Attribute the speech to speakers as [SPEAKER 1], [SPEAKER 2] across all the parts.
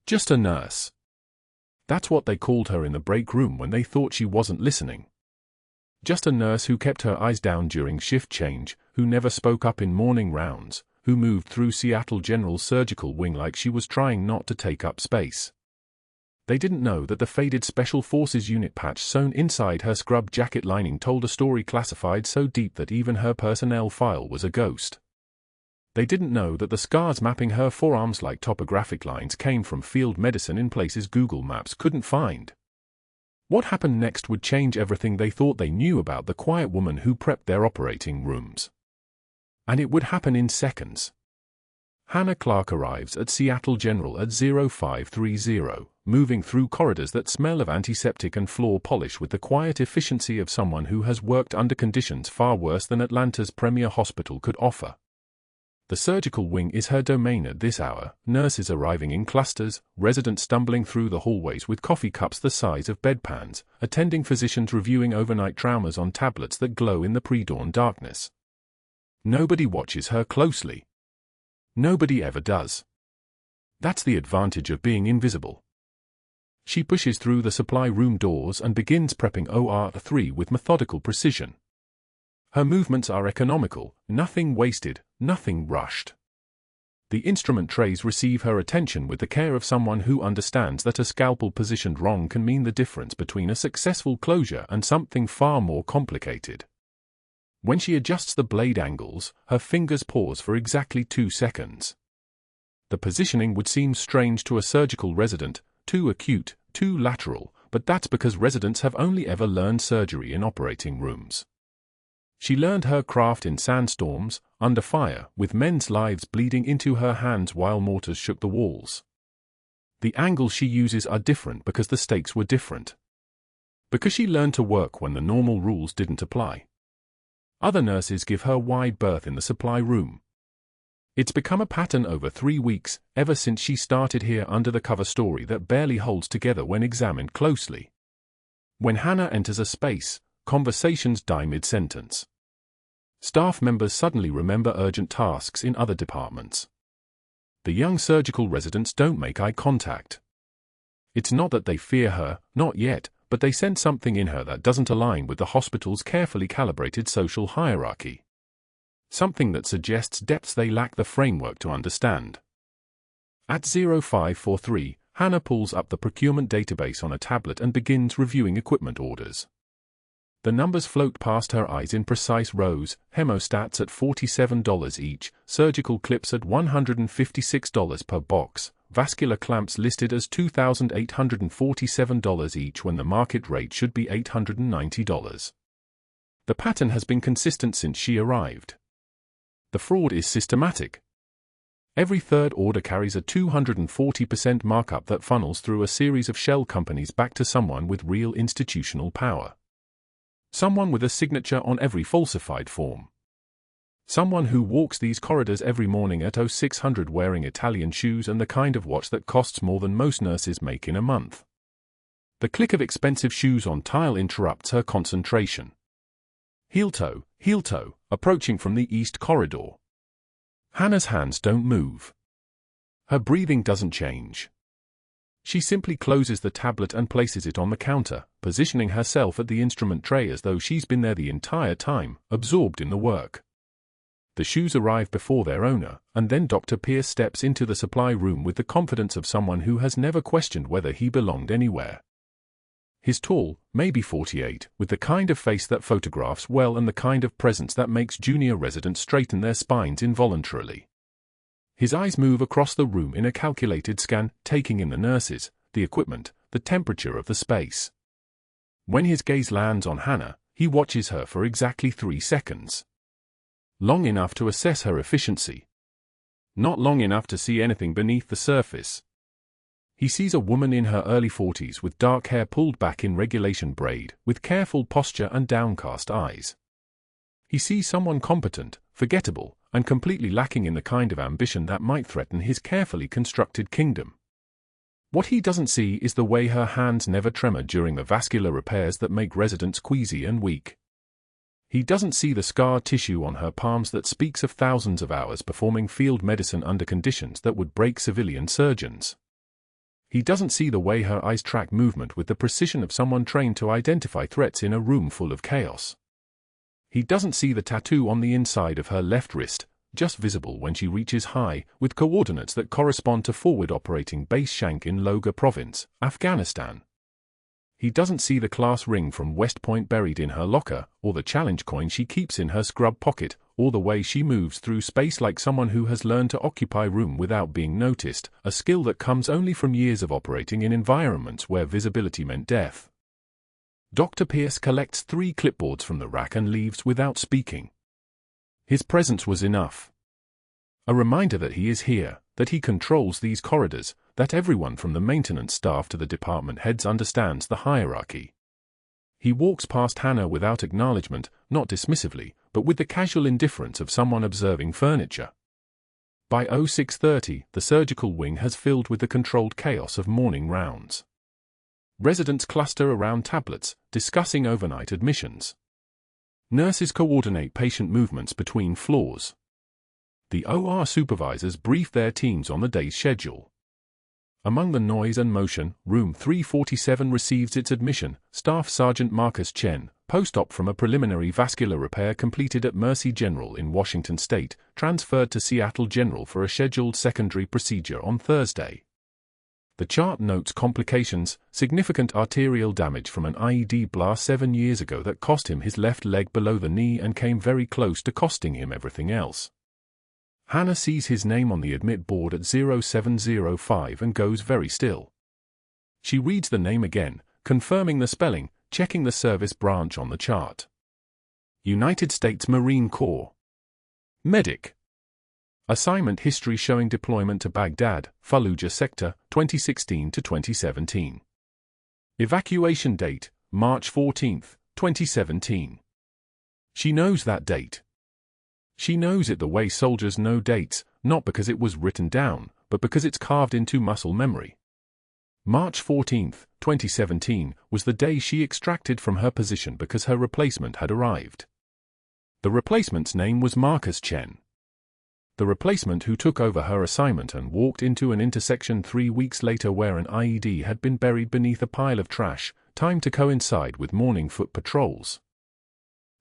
[SPEAKER 1] Just a nurse. That's what they called her in the break room when they thought she wasn't listening. Just a nurse who kept her eyes down during shift change, who never spoke up in morning rounds, who moved through Seattle General's surgical wing like she was trying not to take up space. They didn't know that the faded Special Forces unit patch sewn inside her scrub jacket lining told a story classified so deep that even her personnel file was a ghost. They didn't know that the scars mapping her forearms like topographic lines came from field medicine in places Google Maps couldn't find. What happened next would change everything they thought they knew about the quiet woman who prepped their operating rooms. And it would happen in seconds. Hannah Clarke arrives at Seattle General at 0530, moving through corridors that smell of antiseptic and floor polish with the quiet efficiency of someone who has worked under conditions far worse than Atlanta's premier hospital could offer. The surgical wing is her domain at this hour, nurses arriving in clusters, residents stumbling through the hallways with coffee cups the size of bedpans, attending physicians reviewing overnight traumas on tablets that glow in the pre-dawn darkness. Nobody watches her closely. Nobody ever does. That's the advantage of being invisible. She pushes through the supply room doors and begins prepping OR3 with methodical precision. Her movements are economical, nothing wasted, nothing rushed. The instrument trays receive her attention with the care of someone who understands that a scalpel positioned wrong can mean the difference between a successful closure and something far more complicated. When she adjusts the blade angles, her fingers pause for exactly 2 seconds. The positioning would seem strange to a surgical resident, too acute, too lateral, but that's because residents have only ever learned surgery in operating rooms. She learned her craft in sandstorms, under fire, with men's lives bleeding into her hands while mortars shook the walls. The angles she uses are different because the stakes were different. Because she learned to work when the normal rules didn't apply. Other nurses give her wide berth in the supply room. It's become a pattern over 3 weeks, ever since she started here under the cover story that barely holds together when examined closely. When Hannah enters a space, conversations die mid-sentence. Staff members suddenly remember urgent tasks in other departments. The young surgical residents don't make eye contact. It's not that they fear her, not yet, but they sense something in her that doesn't align with the hospital's carefully calibrated social hierarchy. Something that suggests depths they lack the framework to understand. At 0543, Hannah pulls up the procurement database on a tablet and begins reviewing equipment orders. The numbers float past her eyes in precise rows, hemostats at $47 each, surgical clips at $156 per box, vascular clamps listed as $2,847 each when the market rate should be $890. The pattern has been consistent since she arrived. The fraud is systematic. Every third order carries a 240% markup that funnels through a series of shell companies back to someone with real institutional power. Someone with a signature on every falsified form. Someone who walks these corridors every morning at 0600 wearing Italian shoes and the kind of watch that costs more than most nurses make in a month. The click of expensive shoes on tile interrupts her concentration. Heel toe, approaching from the east corridor. Hannah's hands don't move. Her breathing doesn't change. She simply closes the tablet and places it on the counter, positioning herself at the instrument tray as though she's been there the entire time, absorbed in the work. The shoes arrive before their owner, and then Dr. Pierce steps into the supply room with the confidence of someone who has never questioned whether he belonged anywhere. He's tall, maybe 48, with the kind of face that photographs well and the kind of presence that makes junior residents straighten their spines involuntarily. His eyes move across the room in a calculated scan, taking in the nurses, the equipment, the temperature of the space. When his gaze lands on Hannah, he watches her for exactly 3 seconds. Long enough to assess her efficiency. Not long enough to see anything beneath the surface. He sees a woman in her early 40s with dark hair pulled back in regulation braid, with careful posture and downcast eyes. He sees someone competent, forgettable, and completely lacking in the kind of ambition that might threaten his carefully constructed kingdom. What he doesn't see is the way her hands never tremor during the vascular repairs that make residents queasy and weak. He doesn't see the scar tissue on her palms that speaks of thousands of hours performing field medicine under conditions that would break civilian surgeons. He doesn't see the way her eyes track movement with the precision of someone trained to identify threats in a room full of chaos. He doesn't see the tattoo on the inside of her left wrist, just visible when she reaches high, with coordinates that correspond to forward operating base Shank in Logar Province, Afghanistan. He doesn't see the class ring from West Point buried in her locker, or the challenge coin she keeps in her scrub pocket, or the way she moves through space like someone who has learned to occupy room without being noticed, a skill that comes only from years of operating in environments where visibility meant death. Dr. Pierce collects 3 clipboards from the rack and leaves without speaking. His presence was enough. A reminder that he is here, that he controls these corridors, that everyone from the maintenance staff to the department heads understands the hierarchy. He walks past Hannah without acknowledgement, not dismissively, but with the casual indifference of someone observing furniture. By 06:30, the surgical wing has filled with the controlled chaos of morning rounds. Residents cluster around tablets, discussing overnight admissions. Nurses coordinate patient movements between floors. The OR supervisors brief their teams on the day's schedule. Among the noise and motion, room 347 receives its admission. Staff Sergeant Marcus Chen, post-op from a preliminary vascular repair completed at Mercy General in Washington State, transferred to Seattle General for a scheduled secondary procedure on Thursday. The chart notes complications, significant arterial damage from an IED blast 7 years ago that cost him his left leg below the knee and came very close to costing him everything else. Hannah sees his name on the admit board at 0705 and goes very still. She reads the name again, confirming the spelling, checking the service branch on the chart. United States Marine Corps. Medic. Assignment history showing deployment to Baghdad, Fallujah Sector, 2016 to 2017. Evacuation date, March 14, 2017. She knows that date. She knows it the way soldiers know dates, not because it was written down, but because it's carved into muscle memory. March 14, 2017, was the day she extracted from her position because her replacement had arrived. The replacement's name was Marcus Chen. The replacement who took over her assignment and walked into an intersection 3 weeks later where an IED had been buried beneath a pile of trash, timed to coincide with morning foot patrols.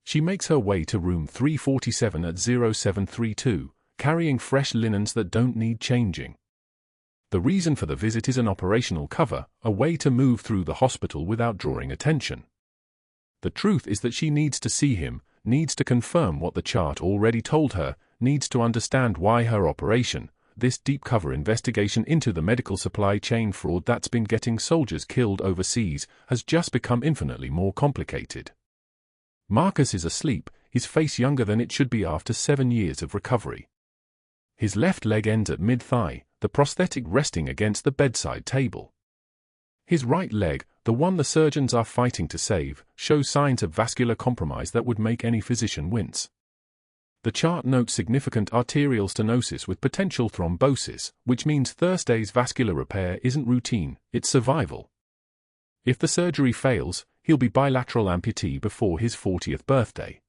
[SPEAKER 1] She makes her way to room 347 at 0732, carrying fresh linens that don't need changing. The reason for the visit is an operational cover, a way to move through the hospital without drawing attention. The truth is that she needs to see him, needs to confirm what the chart already told her, needs to understand why her operation, this deep cover investigation into the medical supply chain fraud that's been getting soldiers killed overseas, has just become infinitely more complicated. Marcus is asleep, his face younger than it should be after 7 years of recovery. His left leg ends at mid-thigh, the prosthetic resting against the bedside table. His right leg, the one the surgeons are fighting to save, shows signs of vascular compromise that would make any physician wince. The chart notes significant arterial stenosis with potential thrombosis, which means Thursday's vascular repair isn't routine, it's survival. If the surgery fails, he'll be bilateral amputee before his 40th birthday.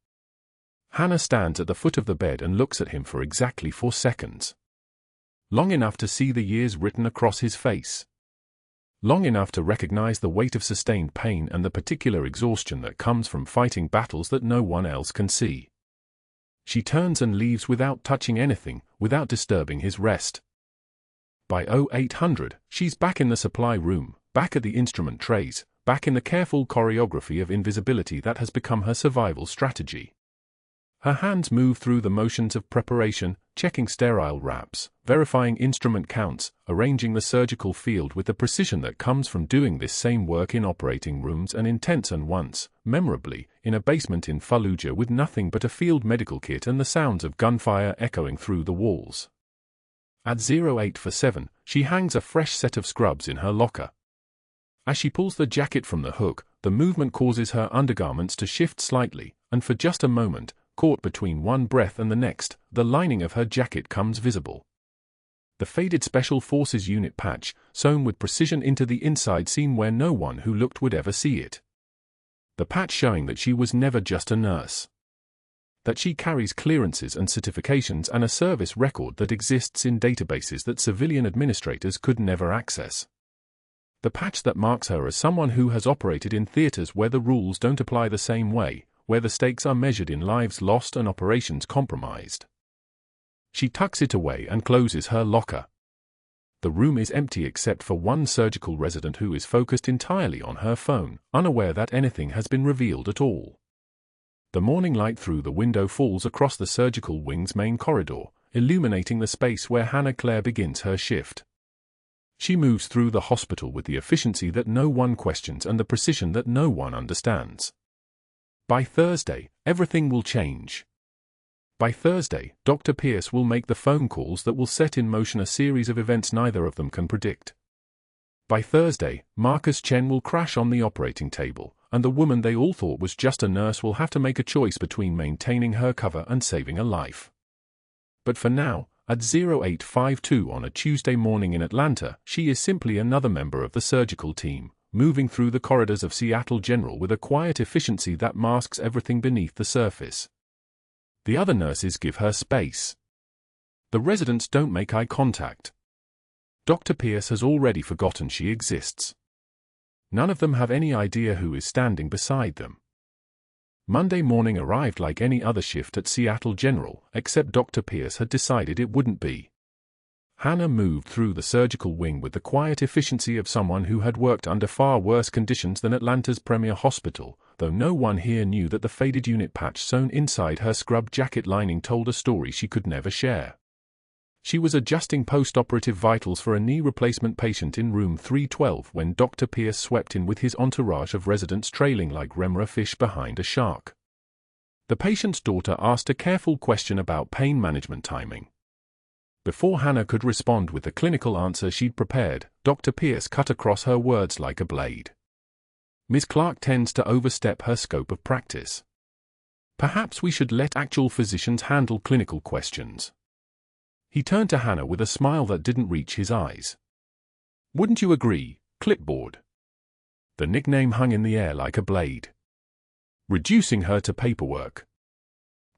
[SPEAKER 1] Hannah stands at the foot of the bed and looks at him for exactly 4 seconds. Long enough to see the years written across his face. Long enough to recognize the weight of sustained pain and the particular exhaustion that comes from fighting battles that no one else can see. She turns and leaves without touching anything, without disturbing his rest. By 0800, she's back in the supply room, back at the instrument trays, back in the careful choreography of invisibility that has become her survival strategy. Her hands move through the motions of preparation, checking sterile wraps, verifying instrument counts, arranging the surgical field with the precision that comes from doing this same work in operating rooms and in tents and once, memorably, in a basement in Fallujah with nothing but a field medical kit and the sounds of gunfire echoing through the walls. At 0847, she hangs a fresh set of scrubs in her locker. As she pulls the jacket from the hook, the movement causes her undergarments to shift slightly, and for just a moment, caught between one breath and the next, the lining of her jacket comes visible. The faded Special Forces unit patch, sewn with precision into the inside seam where no one who looked would ever see it. The patch showing that she was never just a nurse. That she carries clearances and certifications and a service record that exists in databases that civilian administrators could never access. The patch that marks her as someone who has operated in theaters where the rules don't apply the same way, where the stakes are measured in lives lost and operations compromised. She tucks it away and closes her locker. The room is empty except for one surgical resident who is focused entirely on her phone, unaware that anything has been revealed at all. The morning light through the window falls across the surgical wing's main corridor, illuminating the space where Hannah Claire begins her shift. She moves through the hospital with the efficiency that no one questions and the precision that no one understands. By Thursday, everything will change. By Thursday, Dr. Pierce will make the phone calls that will set in motion a series of events neither of them can predict. By Thursday, Marcus Chen will crash on the operating table, and the woman they all thought was just a nurse will have to make a choice between maintaining her cover and saving a life. But for now, at 0852 on a Tuesday morning in Atlanta, she is simply another member of the surgical team, moving through the corridors of Seattle General with a quiet efficiency that masks everything beneath the surface. The other nurses give her space. The residents don't make eye contact. Dr. Pierce has already forgotten she exists. None of them have any idea who is standing beside them. Monday morning arrived like any other shift at Seattle General, except Dr. Pierce had decided it wouldn't be. Hannah moved through the surgical wing with the quiet efficiency of someone who had worked under far worse conditions than Atlanta's premier hospital, though no one here knew that the faded unit patch sewn inside her scrub jacket lining told a story she could never share. She was adjusting post-operative vitals for a knee replacement patient in room 312 when Dr. Pierce swept in with his entourage of residents trailing like remora fish behind a shark. The patient's daughter asked a careful question about pain management timing. Before Hannah could respond with the clinical answer she'd prepared, Dr. Pierce cut across her words like a blade. Ms. Clarke tends to overstep her scope of practice. Perhaps we should let actual physicians handle clinical questions. He turned to Hannah with a smile that didn't reach his eyes. Wouldn't you agree, clipboard? The nickname hung in the air like a blade. Reducing her to paperwork.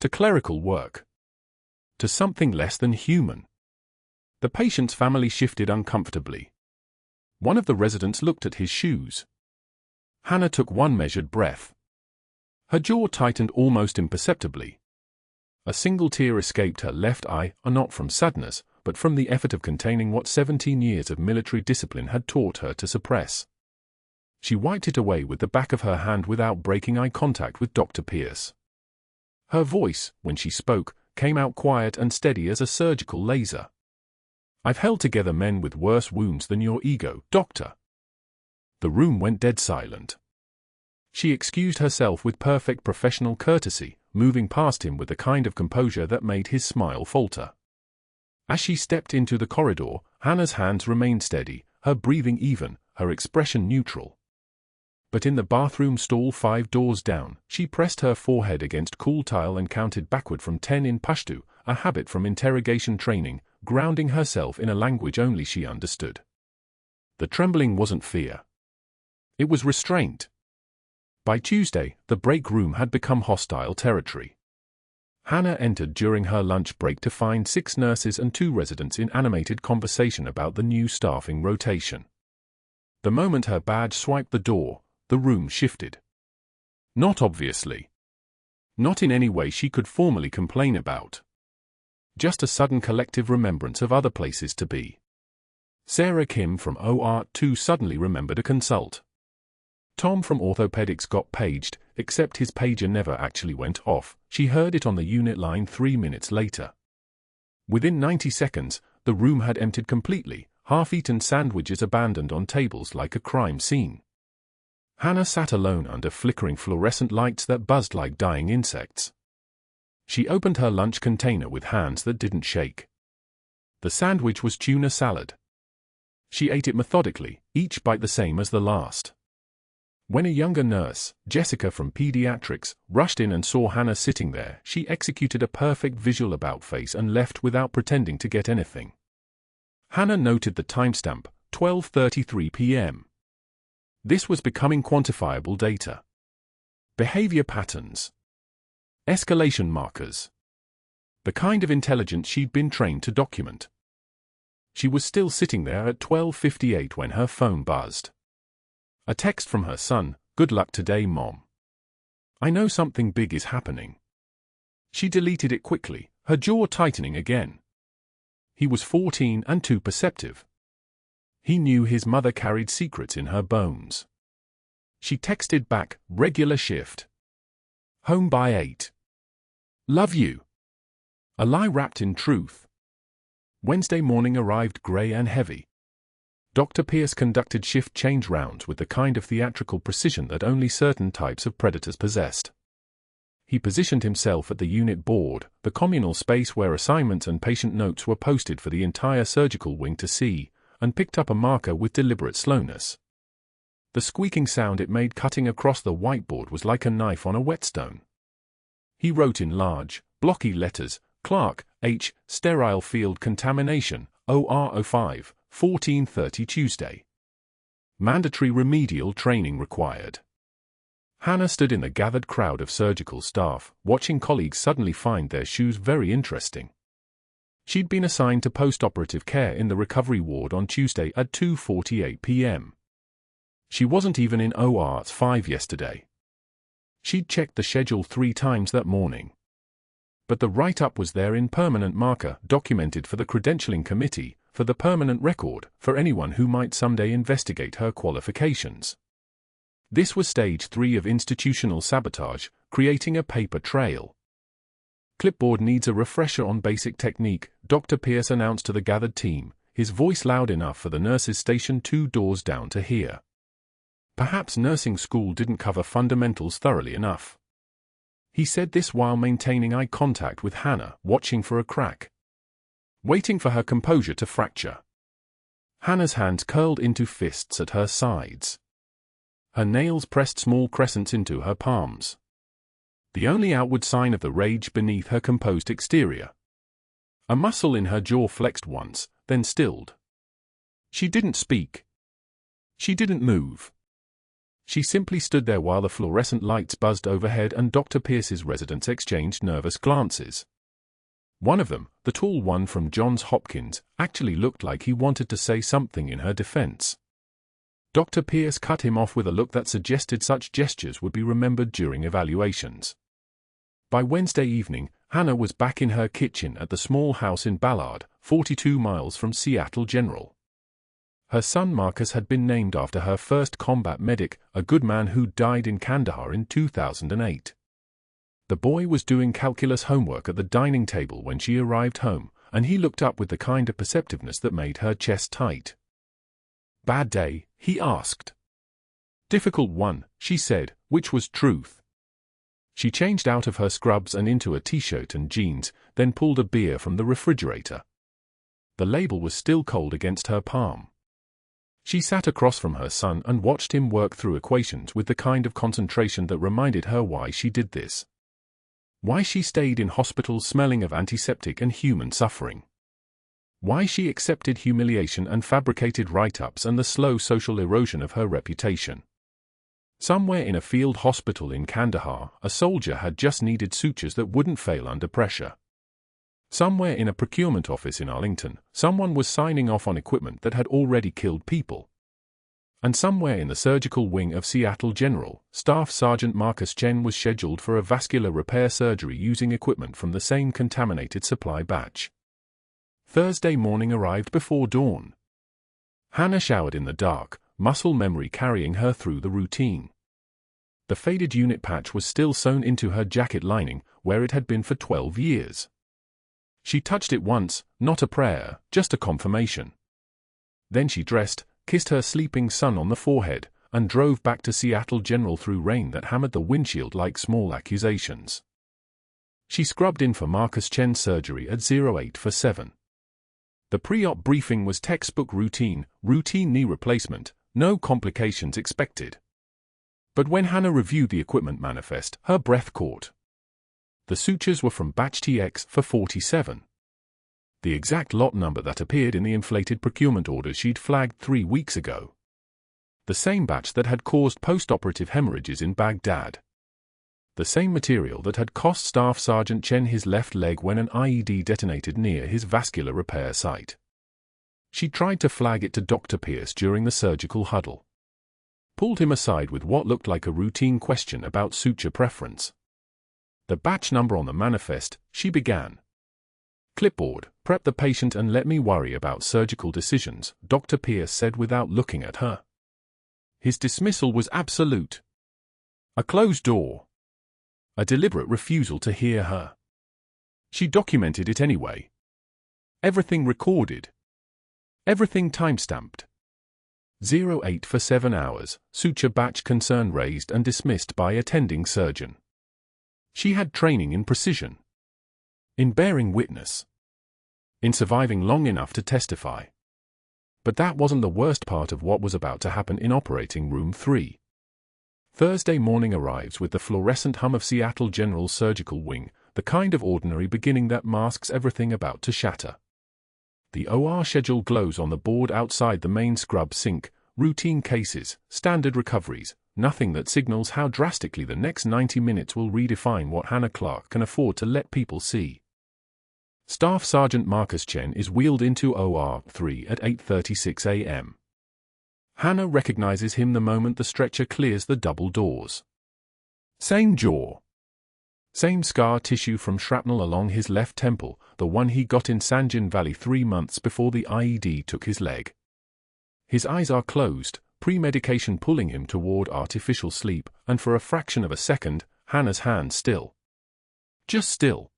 [SPEAKER 1] To clerical work. To something less than human. The patient's family shifted uncomfortably. One of the residents looked at his shoes. Hannah took one measured breath. Her jaw tightened almost imperceptibly. A single tear escaped her left eye, not from sadness, but from the effort of containing what 17 years of military discipline had taught her to suppress. She wiped it away with the back of her hand without breaking eye contact with Dr. Pierce. Her voice, when she spoke, came out quiet and steady as a surgical laser. I've held together men with worse wounds than your ego, doctor. The room went dead silent. She excused herself with perfect professional courtesy, moving past him with the kind of composure that made his smile falter. As she stepped into the corridor, Hannah's hands remained steady, her breathing even, her expression neutral. But in the bathroom stall 5 doors down, she pressed her forehead against cool tile and counted backward from 10 in Pashto, a habit from interrogation training, grounding herself in a language only she understood. The trembling wasn't fear. It was restraint. By Tuesday, the break room had become hostile territory. Hannah entered during her lunch break to find 6 nurses and 2 residents in animated conversation about the new staffing rotation. The moment her badge swiped the door, the room shifted. Not obviously. Not in any way she could formally complain about. Just a sudden collective remembrance of other places to be. Sarah Kim from OR2 suddenly remembered a consult. Tom from orthopedics got paged, except his pager never actually went off. She heard it on the unit line 3 minutes later. Within 90 seconds, the room had emptied completely, half-eaten sandwiches abandoned on tables like a crime scene. Hannah sat alone under flickering fluorescent lights that buzzed like dying insects. She opened her lunch container with hands that didn't shake. The sandwich was tuna salad. She ate it methodically, each bite the same as the last. When a younger nurse, Jessica from pediatrics, rushed in and saw Hannah sitting there, she executed a perfect visual about-face and left without pretending to get anything. Hannah noted the timestamp, 12:33 p.m. This was becoming quantifiable data. Behavior patterns. Escalation markers. The kind of intelligence she'd been trained to document. She was still sitting there at 12:58 when her phone buzzed. A text from her son, "Good luck today, Mom. I know something big is happening." She deleted it quickly, her jaw tightening again. He was 14 and too perceptive. He knew his mother carried secrets in her bones. She texted back, "Regular shift. Home by 8. Love you." A lie wrapped in truth. Wednesday morning arrived grey and heavy. Dr. Pierce conducted shift change rounds with the kind of theatrical precision that only certain types of predators possessed. He positioned himself at the unit board, the communal space where assignments and patient notes were posted for the entire surgical wing to see, and picked up a marker with deliberate slowness. The squeaking sound it made cutting across the whiteboard was like a knife on a whetstone. He wrote in large, blocky letters, "Clarke, H. Sterile Field Contamination, OR05, 14:30 Tuesday. Mandatory remedial training required." Hannah stood in the gathered crowd of surgical staff, watching colleagues suddenly find their shoes very interesting. She'd been assigned to post-operative care in the recovery ward on Tuesday at 2:48 p.m. She wasn't even in OR's 5 yesterday. She'd checked the schedule 3 times that morning. But the write-up was there in permanent marker, documented for the credentialing committee, for the permanent record, for anyone who might someday investigate her qualifications. This was stage 3 of institutional sabotage, creating a paper trail. "Clipboard needs a refresher on basic technique," Dr. Pierce announced to the gathered team, his voice loud enough for the nurses stationed 2 doors down to hear. Perhaps nursing school didn't cover fundamentals thoroughly enough. He said this while maintaining eye contact with Hannah, watching for a crack. Waiting for her composure to fracture. Hannah's hands curled into fists at her sides. Her nails pressed small crescents into her palms. The only outward sign of the rage beneath her composed exterior. A muscle in her jaw flexed once, then stilled. She didn't speak. She didn't move. She simply stood there while the fluorescent lights buzzed overhead and Dr. Pierce's residents exchanged nervous glances. One of them, the tall one from Johns Hopkins, actually looked like he wanted to say something in her defense. Dr. Pierce cut him off with a look that suggested such gestures would be remembered during evaluations. By Wednesday evening, Hannah was back in her kitchen at the small house in Ballard, 42 miles from Seattle General. Her son Marcus had been named after her first combat medic, a Gunman who died in Kandahar in 2008. The boy was doing calculus homework at the dining table when she arrived home, and he looked up with the kind of perceptiveness that made her chest tight. "Bad day?" he asked. "Difficult one," she said, which was truth. She changed out of her scrubs and into a t-shirt and jeans, then pulled a beer from the refrigerator. The label was still cold against her palm. She sat across from her son and watched him work through equations with the kind of concentration that reminded her why she did this. Why she stayed in hospitals smelling of antiseptic and human suffering. Why she accepted humiliation and fabricated write-ups and the slow social erosion of her reputation. Somewhere in a field hospital in Kandahar, a soldier had just needed sutures that wouldn't fail under pressure. Somewhere in a procurement office in Arlington, someone was signing off on equipment that had already killed people. And somewhere in the surgical wing of Seattle General, Staff Sergeant Marcus Chen was scheduled for a vascular repair surgery using equipment from the same contaminated supply batch. Thursday morning arrived before dawn. Hannah showered in the dark, muscle memory carrying her through the routine. The faded unit patch was still sewn into her jacket lining, where it had been for 12 years. She touched it once, not a prayer, just a confirmation. Then she dressed, kissed her sleeping son on the forehead, and drove back to Seattle General through rain that hammered the windshield like small accusations. She scrubbed in for Marcus Chen's surgery at 08 for 7. The pre-op briefing was textbook routine knee replacement, no complications expected. But when Hannah reviewed the equipment manifest, her breath caught. The sutures were from batch TX for 47. The exact lot number that appeared in the inflated procurement order she'd flagged 3 weeks ago. The same batch that had caused post-operative hemorrhages in Baghdad. The same material that had cost Staff Sergeant Chen his left leg when an IED detonated near his vascular repair site. She tried to flag it to Dr. Pierce during the surgical huddle. pulled him aside with what looked like a routine question about suture preference. "The batch number on the manifest," she began. "Clipboard, prep the patient and let me worry about surgical decisions," Dr. Pierce said without looking at her. His dismissal was absolute. A closed door. A deliberate refusal to hear her. She documented it anyway. Everything recorded. Everything timestamped. 08 for 7 hours, suture batch concern raised and dismissed by attending surgeon. She had training in precision. In bearing witness. In surviving long enough to testify. But that wasn't the worst part of what was about to happen in operating room 3. Thursday morning arrives with the fluorescent hum of Seattle General Surgical Wing, the kind of ordinary beginning that masks everything about to shatter. The OR schedule glows on the board outside the main scrub sink, routine cases, standard recoveries, nothing that signals how drastically the next 90 minutes will redefine what Hannah Clarke can afford to let people see. Staff Sergeant Marcus Chen is wheeled into OR 3 at 8:36 a.m. Hannah recognizes him the moment the stretcher clears the double doors. Same jaw. Same scar tissue from shrapnel along his left temple, the one he got in Sanjin Valley 3 months before the IED took his leg. His eyes are closed, pre-medication pulling him toward artificial sleep, and for a fraction of a second, Hannah's hands still. Just still.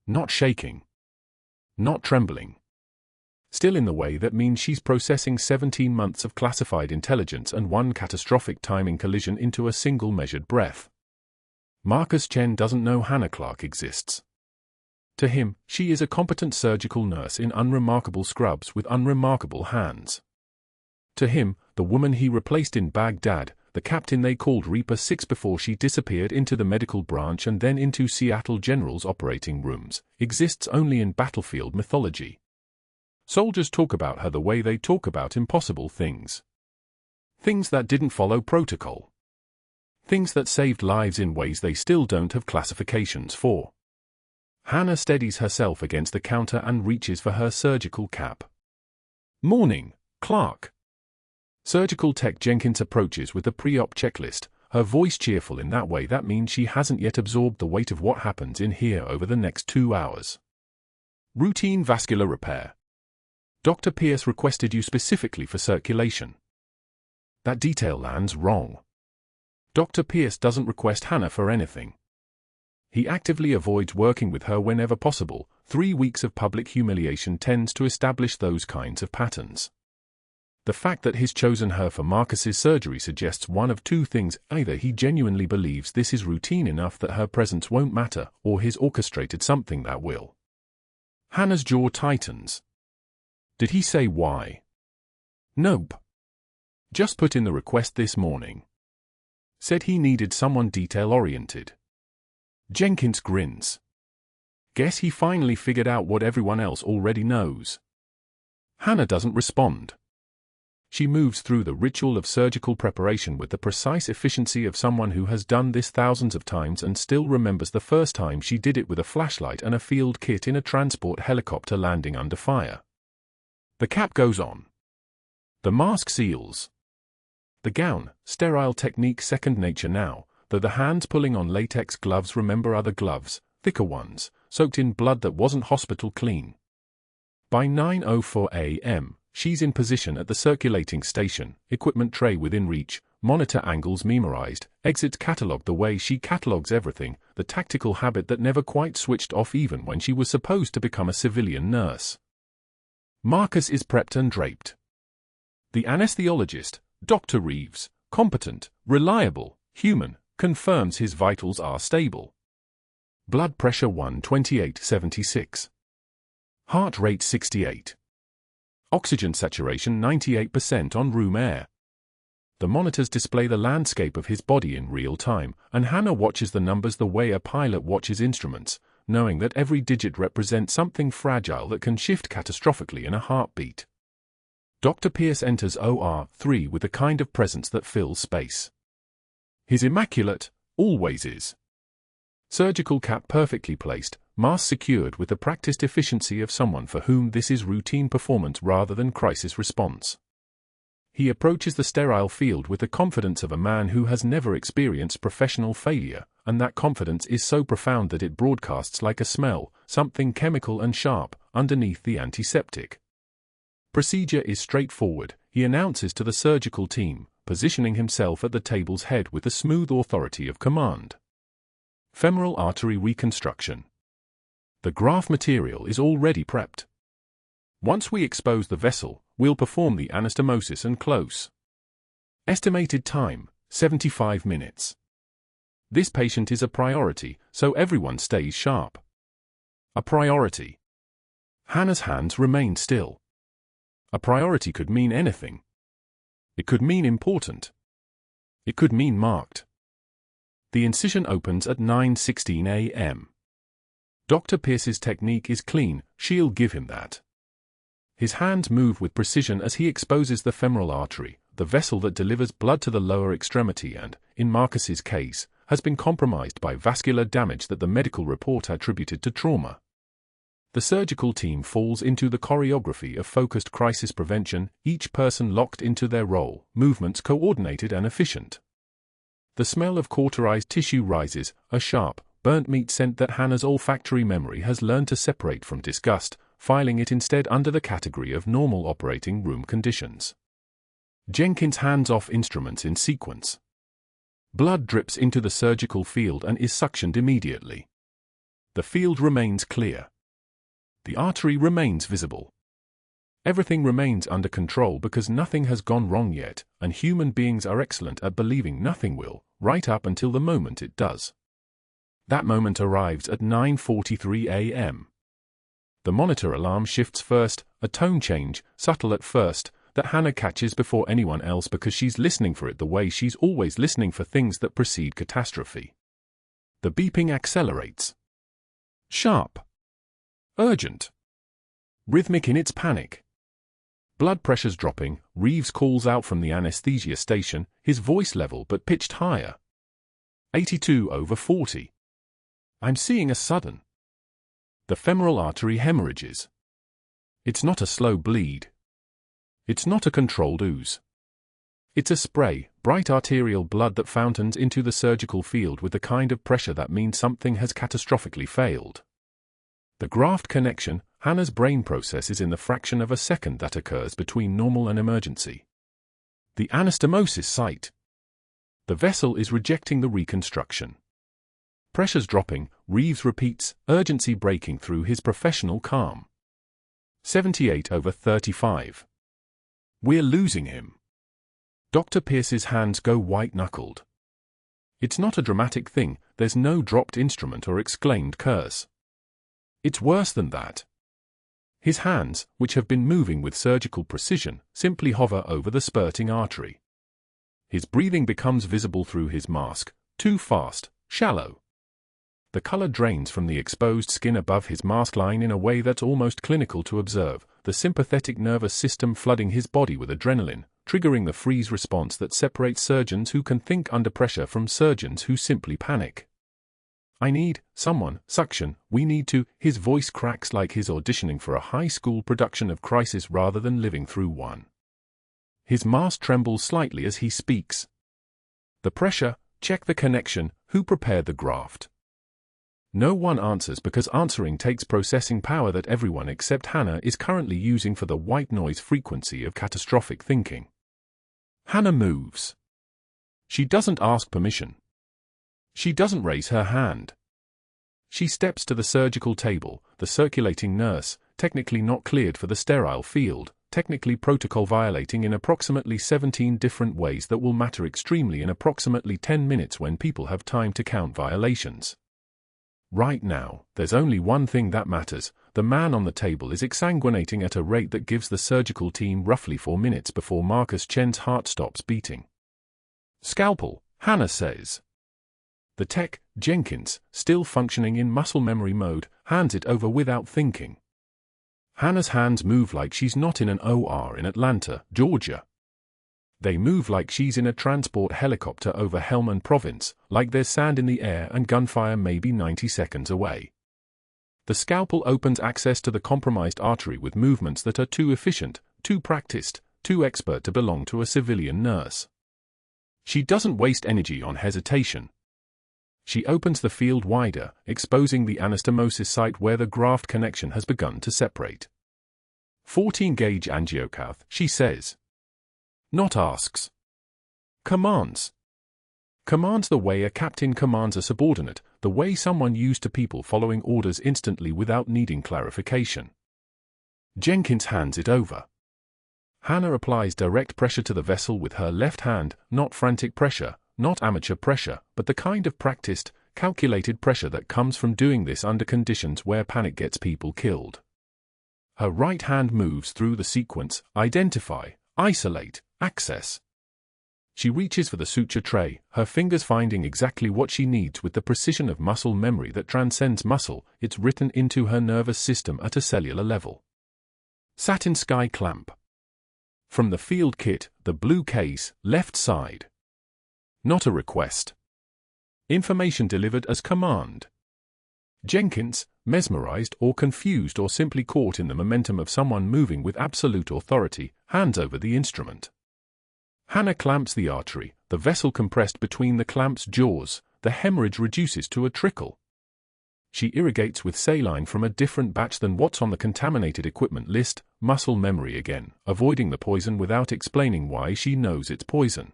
[SPEAKER 1] Not shaking. Not trembling. Still in the way that means she's processing 17 months of classified intelligence and one catastrophic timing collision into a single measured breath. Marcus Chen doesn't know Hannah Clarke exists. To him, she is a competent surgical nurse in unremarkable scrubs with unremarkable hands. To him, the woman he replaced in Baghdad, the captain they called Reaper 6 before she disappeared into the medical branch and then into Seattle General's operating rooms, exists only in battlefield mythology. Soldiers talk about her the way they talk about impossible things. Things that didn't follow protocol. Things that saved lives in ways they still don't have classifications for. Hannah steadies herself against the counter and reaches for her surgical cap. "Morning, Clarke." Surgical Tech Jenkins approaches with a pre-op checklist, her voice cheerful in that way that means she hasn't yet absorbed the weight of what happens in here over the next 2 hours. "Routine vascular repair. Dr. Pierce requested you specifically for circulation." That detail lands wrong. Dr. Pierce doesn't request Hannah for anything. He actively avoids working with her whenever possible. 3 weeks of public humiliation tends to establish those kinds of patterns. The fact that he's chosen her for Marcus's surgery suggests one of two things: either he genuinely believes this is routine enough that her presence won't matter, or he's orchestrated something that will. Hannah's jaw tightens. Did he say why? Nope. Just put in the request this morning. Said he needed someone detail-oriented. Jenkins grins. Guess he finally figured out what everyone else already knows. Hannah doesn't respond. She moves through the ritual of surgical preparation with the precise efficiency of someone who has done this thousands of times and still remembers the first time she did it with a flashlight and a field kit in a transport helicopter landing under fire. The cap goes on. The mask seals. The gown, sterile technique second nature now, though the hands pulling on latex gloves remember other gloves, thicker ones, soaked in blood that wasn't hospital clean. By 9:04 a.m., she's in position at the circulating station, equipment tray within reach, monitor angles memorized, exit catalog the way she catalogs everything, the tactical habit that never quite switched off even when she was supposed to become a civilian nurse. Marcus is prepped and draped. The anesthesiologist, Dr. Reeves, competent, reliable, human, confirms his vitals are stable. Blood pressure 128/76. Heart rate 68. Oxygen saturation 98% on room air. The monitors display the landscape of his body in real time, and Hannah watches the numbers the way a pilot watches instruments, knowing that every digit represents something fragile that can shift catastrophically in a heartbeat. Dr. Pierce enters OR 3 with the kind of presence that fills space. He's immaculate, always is. Surgical cap perfectly placed, mask secured with the practiced efficiency of someone for whom this is routine performance rather than crisis response. He approaches the sterile field with the confidence of a man who has never experienced professional failure, and that confidence is so profound that it broadcasts like a smell, something chemical and sharp, underneath the antiseptic. Procedure is straightforward, he announces to the surgical team, positioning himself at the table's head with the smooth authority of command. Femoral artery reconstruction. The graft material is already prepped. Once we expose the vessel, we'll perform the anastomosis and close. Estimated time, 75 minutes. This patient is a priority, so everyone stays sharp. A priority. Hannah's hands remained still. A priority could mean anything. It could mean important. It could mean marked. The incision opens at 9:16 a.m. Dr. Pierce's technique is clean, she'll give him that. His hands move with precision as he exposes the femoral artery, the vessel that delivers blood to the lower extremity and, in Marcus's case, has been compromised by vascular damage that the medical report attributed to trauma. The surgical team falls into the choreography of focused crisis prevention, each person locked into their role, movements coordinated and efficient. The smell of cauterized tissue rises, a sharp, burnt meat scent that Hannah's olfactory memory has learned to separate from disgust, filing it instead under the category of normal operating room conditions. Jenkins hands off instruments in sequence. Blood drips into the surgical field and is suctioned immediately. The field remains clear. The artery remains visible. Everything remains under control because nothing has gone wrong yet, and human beings are excellent at believing nothing will, right up until the moment it does. That moment arrives at 9:43 a.m. The monitor alarm shifts first, a tone change, subtle at first, that Hannah catches before anyone else because she's listening for it the way she's always listening for things that precede catastrophe. The beeping accelerates. Sharp. Urgent. Rhythmic in its panic. Blood pressure's dropping, Reeves calls out from the anesthesia station, his voice level but pitched higher. 82/40. I'm seeing a sudden. The femoral artery hemorrhages. It's not a slow bleed. It's not a controlled ooze. It's a spray, bright arterial blood that fountains into the surgical field with the kind of pressure that means something has catastrophically failed. The graft connection, Hannah's brain processes in the fraction of a second that occurs between normal and emergency. The anastomosis site. The vessel is rejecting the reconstruction. Pressure's dropping, Reeves repeats, urgency breaking through his professional calm. 78/35. We're losing him. Dr. Pierce's hands go white-knuckled. It's not a dramatic thing, there's no dropped instrument or exclaimed curse. It's worse than that. His hands, which have been moving with surgical precision, simply hover over the spurting artery. His breathing becomes visible through his mask, too fast, shallow. The color drains from the exposed skin above his mask line in a way that's almost clinical to observe, the sympathetic nervous system flooding his body with adrenaline, triggering the freeze response that separates surgeons who can think under pressure from surgeons who simply panic. I need someone, suction, we need to, his voice cracks like he's auditioning for a high school production of Crisis rather than living through one. His mask trembles slightly as he speaks. The pressure, check the connection, who prepared the graft? No one answers because answering takes processing power that everyone except Hannah is currently using for the white noise frequency of catastrophic thinking. Hannah moves. She doesn't ask permission. She doesn't raise her hand. She steps to the surgical table, the circulating nurse, technically not cleared for the sterile field, technically protocol violating in approximately 17 different ways that will matter extremely in approximately 10 minutes when people have time to count violations. Right now, there's only one thing that matters. The man on the table is exsanguinating at a rate that gives the surgical team roughly 4 minutes before Marcus Chen's heart stops beating. Scalpel, Hannah says. The tech, Jenkins, still functioning in muscle memory mode, hands it over without thinking. Hannah's hands move like she's not in an OR in Atlanta, Georgia. They move like she's in a transport helicopter over Helmand Province, like there's sand in the air and gunfire maybe 90 seconds away. The scalpel opens access to the compromised artery with movements that are too efficient, too practiced, too expert to belong to a civilian nurse. She doesn't waste energy on hesitation. She opens the field wider, exposing the anastomosis site where the graft connection has begun to separate. 14-gauge angiocath, she says. Not asks. Commands. Commands the way a captain commands a subordinate, the way someone used to people following orders instantly without needing clarification. Jenkins hands it over. Hannah applies direct pressure to the vessel with her left hand, not frantic pressure, not amateur pressure, but the kind of practiced, calculated pressure that comes from doing this under conditions where panic gets people killed. Her right hand moves through the sequence: identify, isolate, access. She reaches for the suture tray, her fingers finding exactly what she needs with the precision of muscle memory that transcends muscle. It's written into her nervous system at a cellular level. Satin sky clamp. From the field kit, the blue case, left side. Not a request. Information delivered as command. Jenkins, mesmerized or confused or simply caught in the momentum of someone moving with absolute authority, hands over the instrument. Hannah clamps the artery, the vessel compressed between the clamp's jaws, the hemorrhage reduces to a trickle. She irrigates with saline from a different batch than what's on the contaminated equipment list, muscle memory again, avoiding the poison without explaining why she knows it's poison.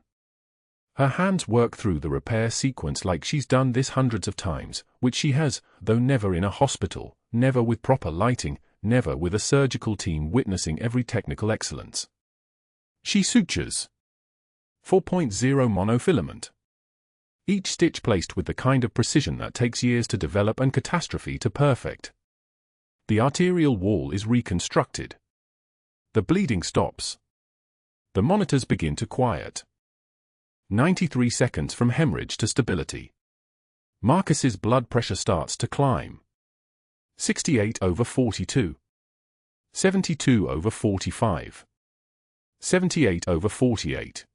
[SPEAKER 1] Her hands work through the repair sequence like she's done this hundreds of times, which she has, though never in a hospital, never with proper lighting, never with a surgical team witnessing every technical excellence. She sutures. 4.0 monofilament. Each stitch placed with the kind of precision that takes years to develop and catastrophe to perfect. The arterial wall is reconstructed. The bleeding stops. The monitors begin to quiet. 93 seconds from hemorrhage to stability. Marcus's blood pressure starts to climb. 68/42. 72/45. 78/48.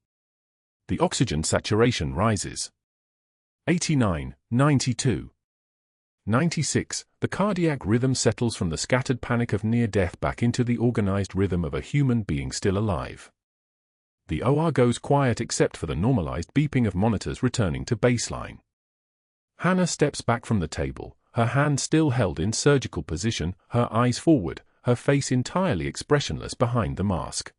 [SPEAKER 1] The oxygen saturation rises. 89, 92. 96. The cardiac rhythm settles from the scattered panic of near death back into the organized rhythm of a human being still alive. The OR goes quiet except for the normalized beeping of monitors returning to baseline. Hannah steps back from the table, her hand still held in surgical position, her eyes forward, her face entirely expressionless behind the mask.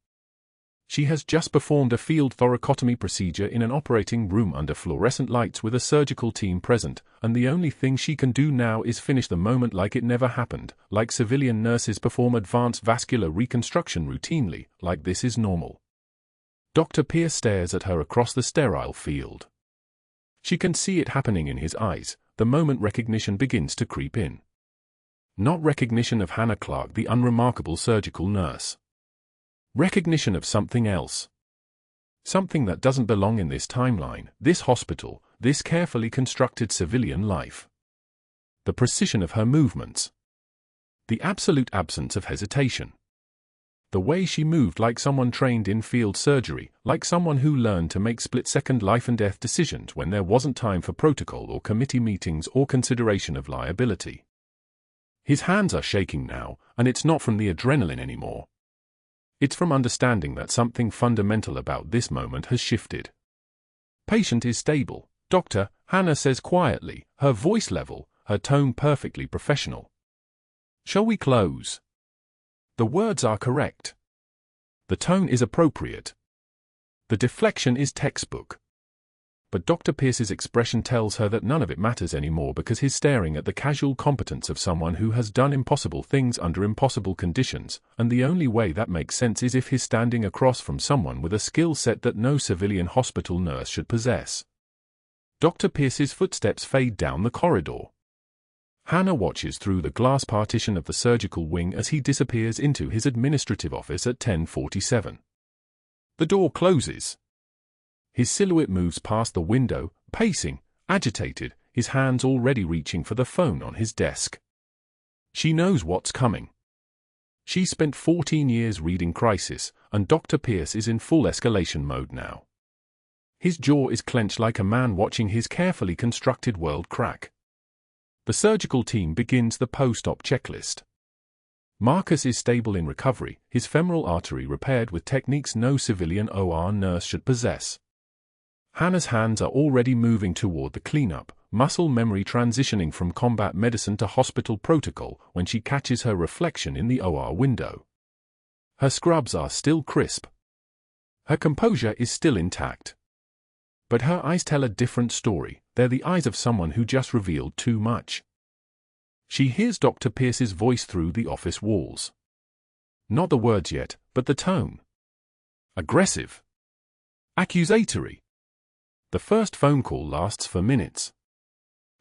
[SPEAKER 1] She has just performed a field thoracotomy procedure in an operating room under fluorescent lights with a surgical team present, and the only thing she can do now is finish the moment like it never happened, like civilian nurses perform advanced vascular reconstruction routinely, like this is normal. Dr. Pierce stares at her across the sterile field. She can see it happening in his eyes, the moment recognition begins to creep in. Not recognition of Hannah Clarke, the unremarkable surgical nurse. Recognition of something else. Something that doesn't belong in this timeline, this hospital, this carefully constructed civilian life. The precision of her movements. The absolute absence of hesitation. The way she moved like someone trained in field surgery, like someone who learned to make split-second life and death decisions when there wasn't time for protocol or committee meetings or consideration of liability. His hands are shaking now, and it's not from the adrenaline anymore. It's from understanding that something fundamental about this moment has shifted. Patient is stable, Doctor, Hannah says quietly, her voice level, her tone perfectly professional. Shall we close? The words are correct. The tone is appropriate. The deflection is textbook. But Dr. Pierce's expression tells her that none of it matters anymore because he's staring at the casual competence of someone who has done impossible things under impossible conditions, and the only way that makes sense is if he's standing across from someone with a skill set that no civilian hospital nurse should possess. Dr. Pierce's footsteps fade down the corridor. Hannah watches through the glass partition of the surgical wing as he disappears into his administrative office at 10:47. The door closes. His silhouette moves past the window, pacing, agitated, his hands already reaching for the phone on his desk. She knows what's coming. She spent 14 years reading Crisis, and Dr. Pierce is in full escalation mode now. His jaw is clenched like a man watching his carefully constructed world crack. The surgical team begins the post-op checklist. Marcus is stable in recovery, his femoral artery repaired with techniques no civilian OR nurse should possess. Hannah's hands are already moving toward the cleanup, muscle memory transitioning from combat medicine to hospital protocol when she catches her reflection in the OR window. Her scrubs are still crisp. Her composure is still intact. But her eyes tell a different story. They're the eyes of someone who just revealed too much. She hears Dr. Pierce's voice through the office walls. Not the words yet, but the tone. Aggressive. Accusatory. The first phone call lasts for minutes.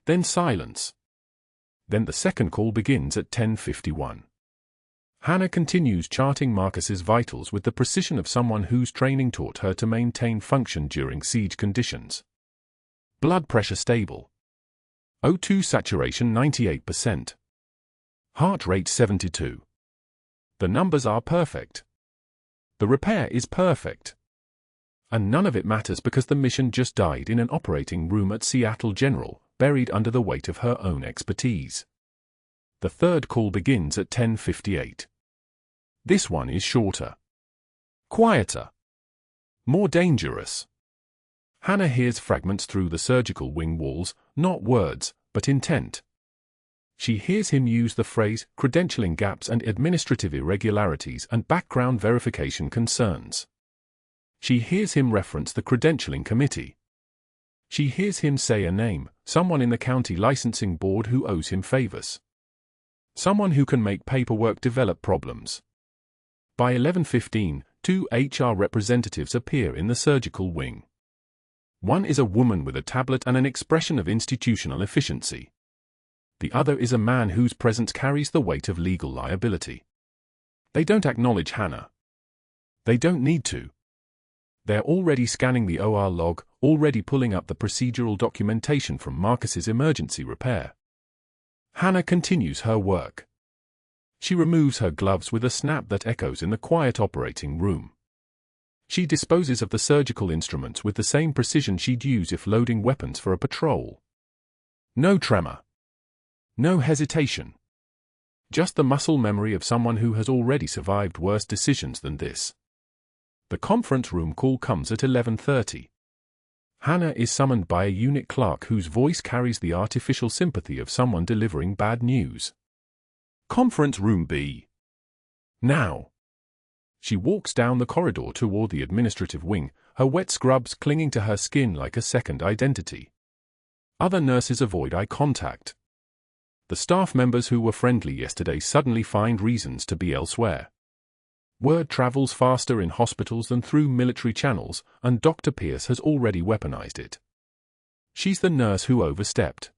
[SPEAKER 1] Then silence. Then the second call begins at 10:51. Hannah continues charting Marcus's vitals with the precision of someone whose training taught her to maintain function during siege conditions. Blood pressure stable. O2 saturation 98%. Heart rate 72. The numbers are perfect. The repair is perfect. And none of it matters because the mission just died in an operating room at Seattle General, buried under the weight of her own expertise. The third call begins at 10:58. This one is shorter. Quieter. More dangerous. Hannah hears fragments through the surgical wing walls, not words, but intent. She hears him use the phrase credentialing gaps and administrative irregularities and background verification concerns. She hears him reference the credentialing committee. She hears him say a name, someone in the county licensing board who owes him favors. Someone who can make paperwork develop problems. By 11:15, 2 HR representatives appear in the surgical wing. One is a woman with a tablet and an expression of institutional efficiency. The other is a man whose presence carries the weight of legal liability. They don't acknowledge Hannah. They don't need to. They're already scanning the OR log, already pulling up the procedural documentation from Marcus's emergency repair. Hannah continues her work. She removes her gloves with a snap that echoes in the quiet operating room. She disposes of the surgical instruments with the same precision she'd use if loading weapons for a patrol. No tremor. No hesitation. Just the muscle memory of someone who has already survived worse decisions than this. The conference room call comes at 11:30. Hannah is summoned by a unit clerk whose voice carries the artificial sympathy of someone delivering bad news. Conference room B. Now. She walks down the corridor toward the administrative wing, her wet scrubs clinging to her skin like a second identity. Other nurses avoid eye contact. The staff members who were friendly yesterday suddenly find reasons to be elsewhere. Word travels faster in hospitals than through military channels, and Dr. Pierce has already weaponized it. She's the nurse who overstepped.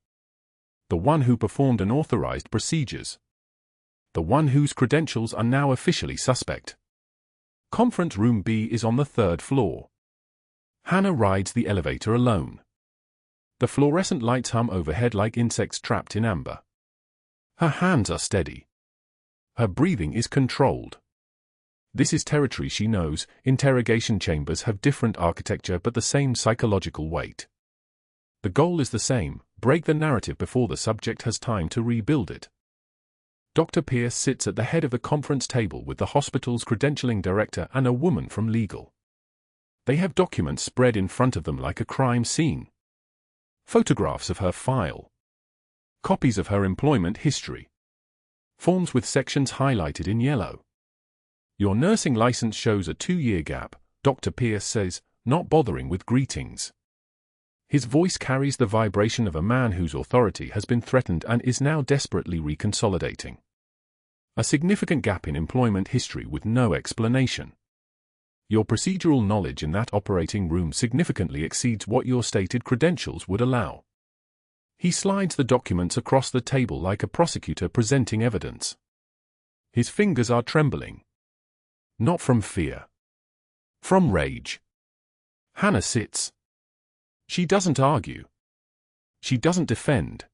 [SPEAKER 1] The one who performed unauthorized procedures. The one whose credentials are now officially suspect. Conference room B is on the 3rd floor. Hannah rides the elevator alone. The fluorescent lights hum overhead like insects trapped in amber. Her hands are steady. Her breathing is controlled. This is territory she knows. Interrogation chambers have different architecture but the same psychological weight. The goal is the same: break the narrative before the subject has time to rebuild it. Dr. Pierce sits at the head of the conference table with the hospital's credentialing director and a woman from legal. They have documents spread in front of them like a crime scene. Photographs of her file. Copies of her employment history. Forms with sections highlighted in yellow. Your nursing license shows a 2-year gap, Dr. Pierce says, not bothering with greetings. His voice carries the vibration of a man whose authority has been threatened and is now desperately reconsolidating. A significant gap in employment history with no explanation. Your procedural knowledge in that operating room significantly exceeds what your stated credentials would allow. He slides the documents across the table like a prosecutor presenting evidence. His fingers are trembling. Not from fear. From rage. Hannah sits. She doesn't argue. She doesn't defend.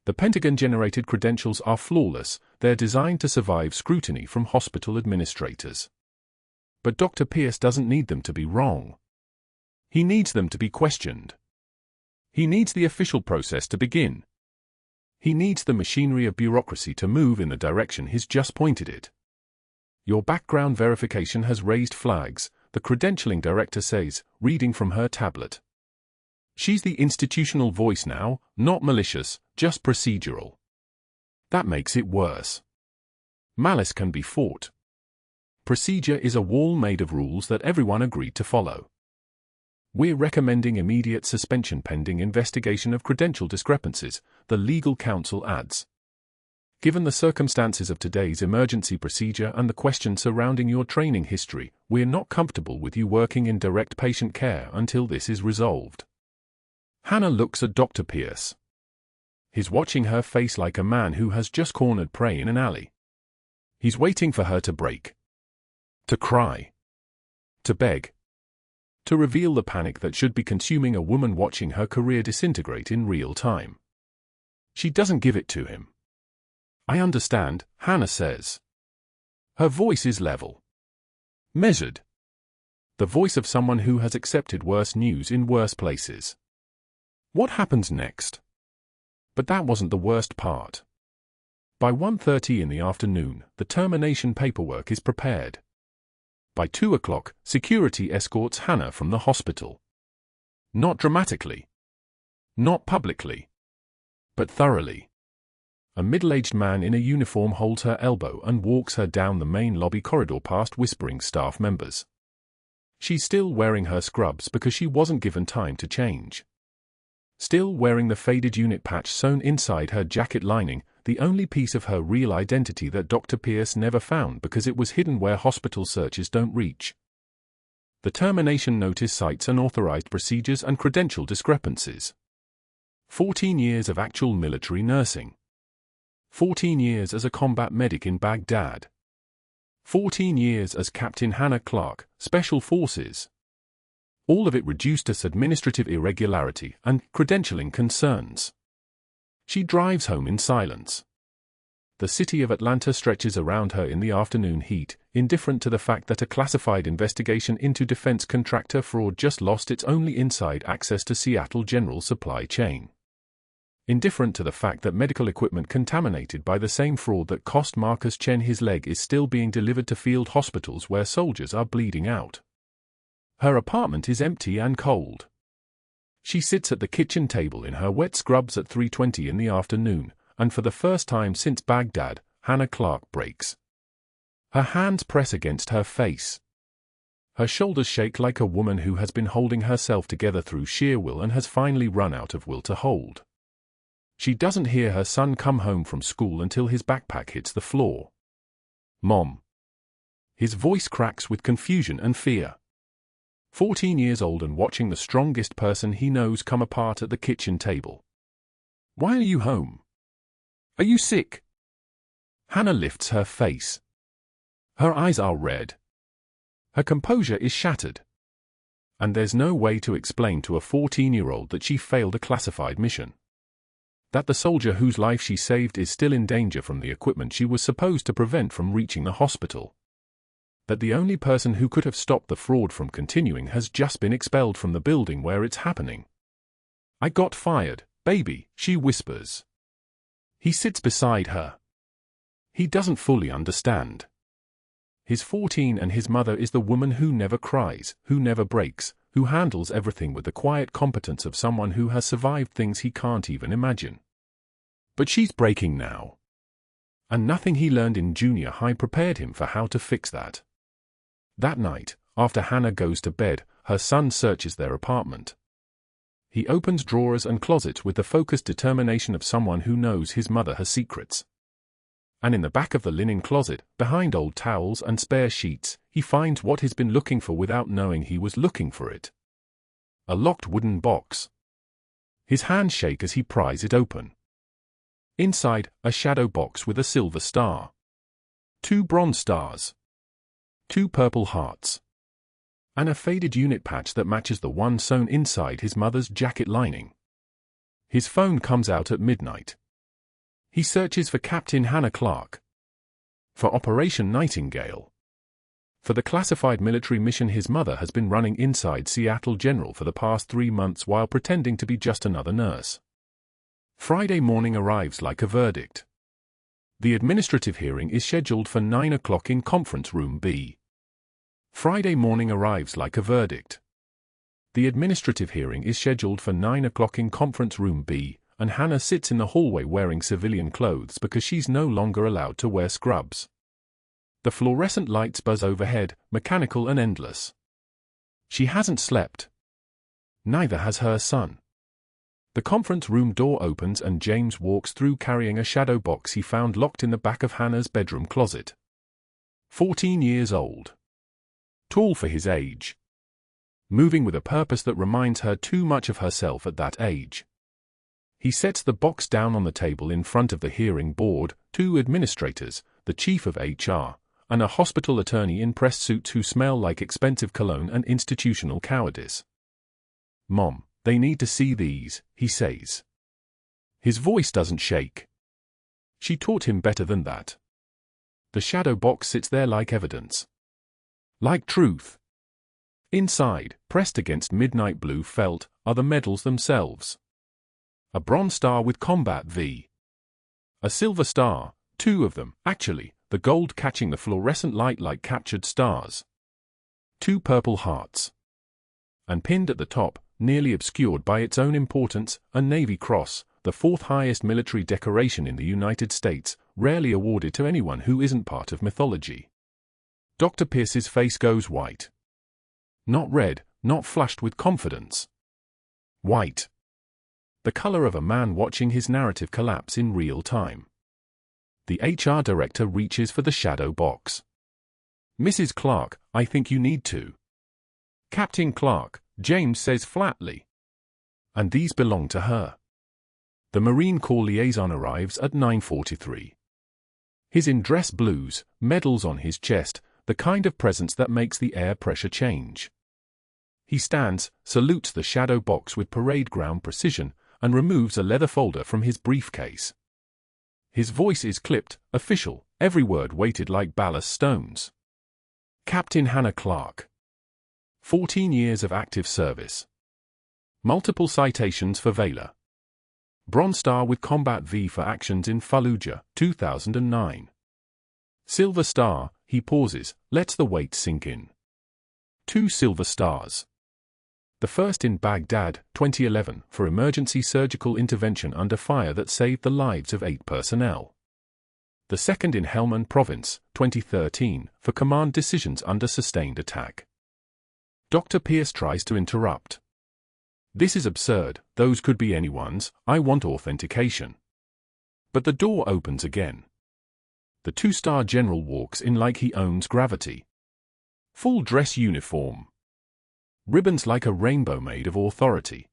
[SPEAKER 1] The Pentagon-generated credentials are flawless. They're designed to survive scrutiny from hospital administrators. But Dr. Pierce doesn't need them to be wrong. He needs them to be questioned. He needs the official process to begin. He needs the machinery of bureaucracy to move in the direction he's just pointed it. Your background verification has raised flags, the credentialing director says, reading from her tablet. She's the institutional voice now, not malicious, just procedural. That makes it worse. Malice can be fought. Procedure is a wall made of rules that everyone agreed to follow. We're recommending immediate suspension pending investigation of credential discrepancies, the legal counsel adds. Given the circumstances of today's emergency procedure and the questions surrounding your training history, we're not comfortable with you working in direct patient care until this is resolved. Hannah looks at Dr. Pierce. He's watching her face like a man who has just cornered prey in an alley. He's waiting for her to break. To cry. To beg. To reveal the panic that should be consuming a woman watching her career disintegrate in real time. She doesn't give it to him. I understand, Hannah says. Her voice is level. Measured. The voice of someone who has accepted worse news in worse places. What happens next? But that wasn't the worst part. By 1:30 in the afternoon, the termination paperwork is prepared. By 2 o'clock, security escorts Hannah from the hospital. Not dramatically. Not publicly. But thoroughly. A middle-aged man in a uniform holds her elbow and walks her down the main lobby corridor past whispering staff members. She's still wearing her scrubs because she wasn't given time to change. Still wearing the faded unit patch sewn inside her jacket lining, the only piece of her real identity that Dr. Pierce never found because it was hidden where hospital searches don't reach. The termination notice cites unauthorized procedures and credential discrepancies. 14 years of actual military nursing. 14 years as a combat medic in Baghdad. 14 years as Captain Hannah Clarke, Special Forces. All of it reduced as administrative irregularity and credentialing concerns. She drives home in silence. The city of Atlanta stretches around her in the afternoon heat, indifferent to the fact that a classified investigation into defense contractor fraud just lost its only inside access to Seattle general supply chain. Indifferent to the fact that medical equipment contaminated by the same fraud that cost Marcus Chen his leg is still being delivered to field hospitals where soldiers are bleeding out. Her apartment is empty and cold. She sits at the kitchen table in her wet scrubs at 3:20 in the afternoon, and for the first time since Baghdad, Hannah Clarke breaks. Her hands press against her face. Her shoulders shake like a woman who has been holding herself together through sheer will and has finally run out of will to hold. She doesn't hear her son come home from school until his backpack hits the floor. Mom. His voice cracks with confusion and fear. 14 years old and watching the strongest person he knows come apart at the kitchen table. Why are you home? Are you sick? Hannah lifts her face. Her eyes are red. Her composure is shattered. And there's no way to explain to a 14-year-old that she failed a classified mission. That the soldier whose life she saved is still in danger from the equipment she was supposed to prevent from reaching the hospital. That the only person who could have stopped the fraud from continuing has just been expelled from the building where it's happening. I got fired, baby, she whispers. He sits beside her. He doesn't fully understand. He's 14 and his mother is the woman who never cries, who never breaks, who handles everything with the quiet competence of someone who has survived things he can't even imagine. But she's breaking now. And nothing he learned in junior high prepared him for how to fix that. That night, after Hannah goes to bed, her son searches their apartment. He opens drawers and closets with the focused determination of someone who knows his mother has secrets. And in the back of the linen closet, behind old towels and spare sheets, he finds what he's been looking for without knowing he was looking for it. A locked wooden box. His hands shake as he pries it open. Inside, a shadow box with a silver star. 2 bronze stars. 2 purple hearts. And a faded unit patch that matches the one sewn inside his mother's jacket lining. His phone comes out at midnight. He searches for Captain Hannah Clarke. For Operation Nightingale. For the classified military mission his mother has been running inside Seattle General for the past 3 months while pretending to be just another nurse. Friday morning arrives like a verdict. The administrative hearing is scheduled for 9 o'clock in Conference Room B. Friday morning arrives like a verdict. The administrative hearing is scheduled for 9 o'clock in Conference Room B, and Hannah sits in the hallway wearing civilian clothes because she's no longer allowed to wear scrubs. The fluorescent lights buzz overhead, mechanical and endless. She hasn't slept. Neither has her son. The conference room door opens and James walks through carrying a shadow box he found locked in the back of Hannah's bedroom closet. 14 years old. Tall for his age. Moving with a purpose that reminds her too much of herself at that age. He sets the box down on the table in front of the hearing board, 2 administrators, the chief of HR, and a hospital attorney in pressed suits who smell like expensive cologne and institutional cowardice. "Mom, they need to see these," he says. His voice doesn't shake. She taught him better than that. The shadow box sits there like evidence. Like truth. Inside, pressed against midnight blue felt, are the medals themselves. A bronze star with Combat V. A silver star, 2 of them, actually, the gold catching the fluorescent light like captured stars. 2 purple hearts. And pinned at the top, nearly obscured by its own importance, a Navy Cross, the 4th highest military decoration in the United States, rarely awarded to anyone who isn't part of mythology. Dr. Pierce's face goes white. Not red, not flushed with confidence. White. The color of a man watching his narrative collapse in real time. The HR director reaches for the shadow box. "Mrs. Clarke, I think you need to." "Captain Clarke," James says flatly. "And these belong to her." The Marine Corps liaison arrives at 9:43. He's in dress blues, medals on his chest, the kind of presence that makes the air pressure change. He stands, salutes the shadow box with parade ground precision, and removes a leather folder from his briefcase. His voice is clipped, official, every word weighted like ballast stones. Captain Hannah Clarke. 14 years of active service. Multiple citations for Valor. Bronze Star with Combat V for actions in Fallujah, 2009. Silver Star, he pauses, lets the weight sink in. 2 silver stars. The first in Baghdad, 2011, for emergency surgical intervention under fire that saved the lives of 8 personnel. The second in Helmand Province, 2013, for command decisions under sustained attack. Dr. Pierce tries to interrupt. "This is absurd, those could be anyone's, I want authentication." But the door opens again. The 2-star general walks in like he owns gravity. Full dress uniform. Ribbons like a rainbow made of authority.